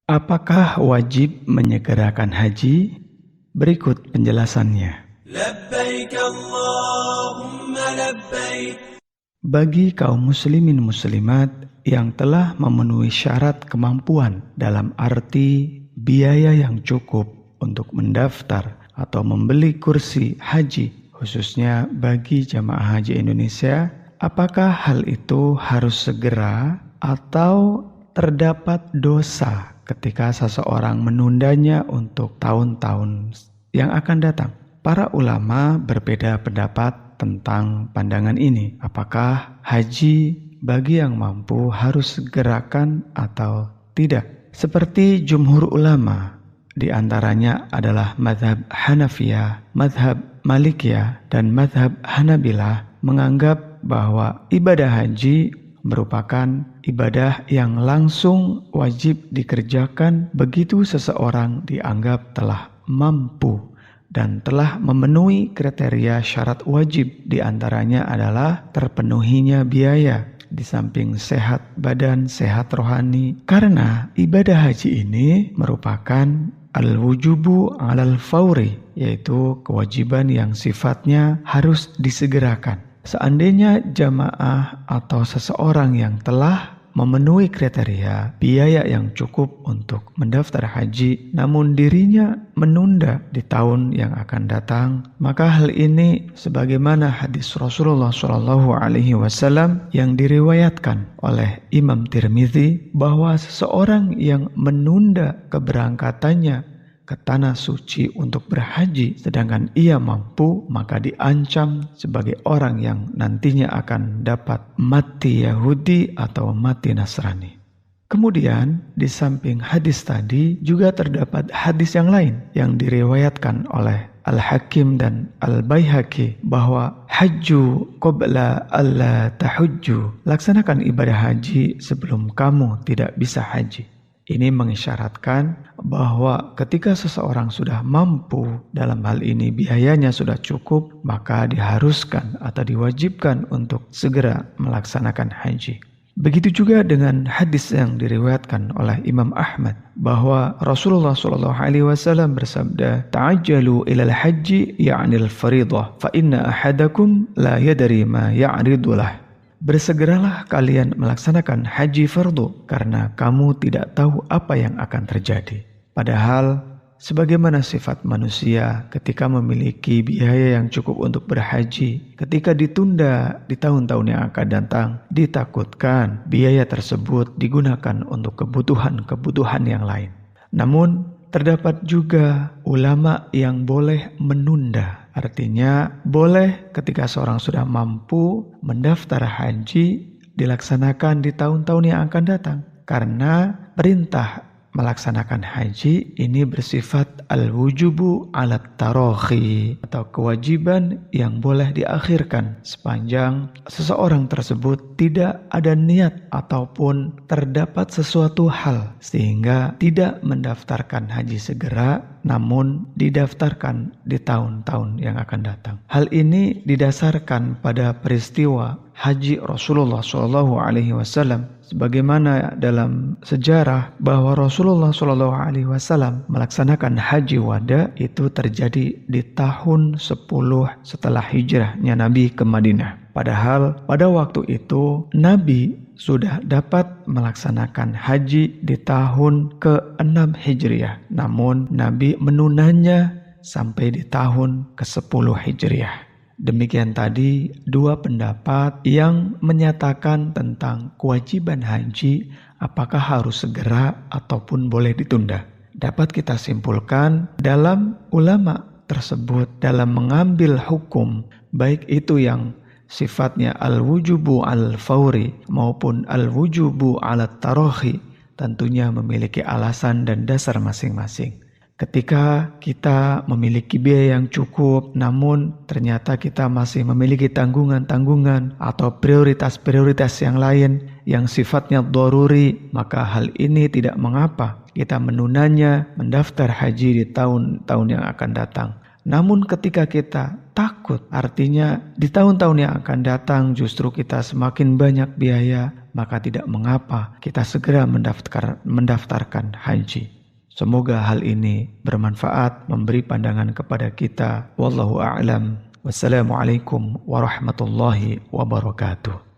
Apakah wajib menyegerakan haji? Berikut penjelasannya. Labbaik Allahumma labbaik. Bagi kaum muslimin muslimat yang telah memenuhi syarat kemampuan dalam arti biaya yang cukup untuk mendaftar atau membeli kursi haji, khususnya bagi jamaah haji Indonesia, apakah hal itu harus segera atau terdapat dosa ketika seseorang menundanya untuk tahun-tahun yang akan datang? Para ulama berbeda pendapat tentang pandangan ini. Apakah haji bagi yang mampu harus segerakan atau tidak? Seperti jumhur ulama, di antaranya adalah mazhab Hanafiyah, mazhab Malikiyah, dan mazhab Hanabilah menganggap bahwa ibadah haji merupakan ibadah yang langsung wajib dikerjakan begitu seseorang dianggap telah mampu dan telah memenuhi kriteria syarat wajib. Di antaranya adalah terpenuhinya biaya, di samping sehat badan, sehat rohani. Karena ibadah haji ini merupakan al-wujubu alal fauri, yaitu kewajiban yang sifatnya harus disegerakan. Seandainya jamaah atau seseorang yang telah memenuhi kriteria biaya yang cukup untuk mendaftar haji, namun dirinya menunda di tahun yang akan datang, maka hal ini sebagaimana hadis Rasulullah SAW yang diriwayatkan oleh Imam Tirmidzi, bahwa seseorang yang menunda keberangkatannya ke tanah suci untuk berhaji sedangkan ia mampu, maka diancam sebagai orang yang nantinya akan dapat mati Yahudi atau mati Nasrani. Kemudian di samping hadis tadi juga terdapat hadis yang lain yang diriwayatkan oleh Al-Hakim dan Al-Baihaqi, bahwa hajju qabla alla tahujju, laksanakan ibadah haji sebelum kamu tidak bisa haji. Ini mengisyaratkan bahwa ketika seseorang sudah mampu, dalam hal ini biayanya sudah cukup, maka diharuskan atau diwajibkan untuk segera melaksanakan haji. Begitu juga dengan hadis yang diriwayatkan oleh Imam Ahmad, bahwa Rasulullah SAW bersabda, "Ta'ajjalu ilal haji ya'nil faridah, fa inna ahadakum la yadri ma ya'ridu lah." Bersegeralah kalian melaksanakan haji fardu, karena kamu tidak tahu apa yang akan terjadi. Padahal sebagaimana sifat manusia ketika memiliki biaya yang cukup untuk berhaji, ketika ditunda di tahun-tahun yang akan datang, ditakutkan biaya tersebut digunakan untuk kebutuhan-kebutuhan yang lain. Namun terdapat juga ulama yang boleh menunda. Artinya boleh ketika seorang sudah mampu mendaftar haji dilaksanakan di tahun-tahun yang akan datang. Karena perintah melaksanakan haji ini bersifat al-wujubu ala tarohi, atau kewajiban yang boleh diakhirkan sepanjang seseorang tersebut tidak ada niat ataupun terdapat sesuatu hal sehingga tidak mendaftarkan haji segera, namun didaftarkan di tahun-tahun yang akan datang. Hal ini didasarkan pada peristiwa haji Rasulullah SAW, sebagaimana dalam sejarah bahwa Rasulullah SAW melaksanakan haji wada itu terjadi di tahun 10 setelah hijrahnya Nabi ke Madinah. Padahal pada waktu itu Nabi sudah dapat melaksanakan haji di tahun ke-6 Hijriah. Namun Nabi menundanya sampai di tahun ke-10 Hijriah. Demikian tadi dua pendapat yang menyatakan tentang kewajiban haji, apakah harus segera ataupun boleh ditunda. Dapat kita simpulkan dalam ulama tersebut dalam mengambil hukum, baik itu yang sifatnya al-wujubu al-fauri maupun al-wujubu al-tarohi, tentunya memiliki alasan dan dasar masing-masing. Ketika kita memiliki biaya yang cukup, namun ternyata kita masih memiliki tanggungan-tanggungan atau prioritas-prioritas yang lain yang sifatnya dharuri, maka hal ini tidak mengapa kita menundanya mendaftar haji di tahun-tahun yang akan datang. Namun ketika kita takut, artinya di tahun-tahun yang akan datang justru kita semakin banyak biaya, maka tidak mengapa kita segera mendaftarkan haji. Semoga hal ini bermanfaat, memberi pandangan kepada kita. Wallahu a'lam. Wassalamualaikum warahmatullahi wabarakatuh.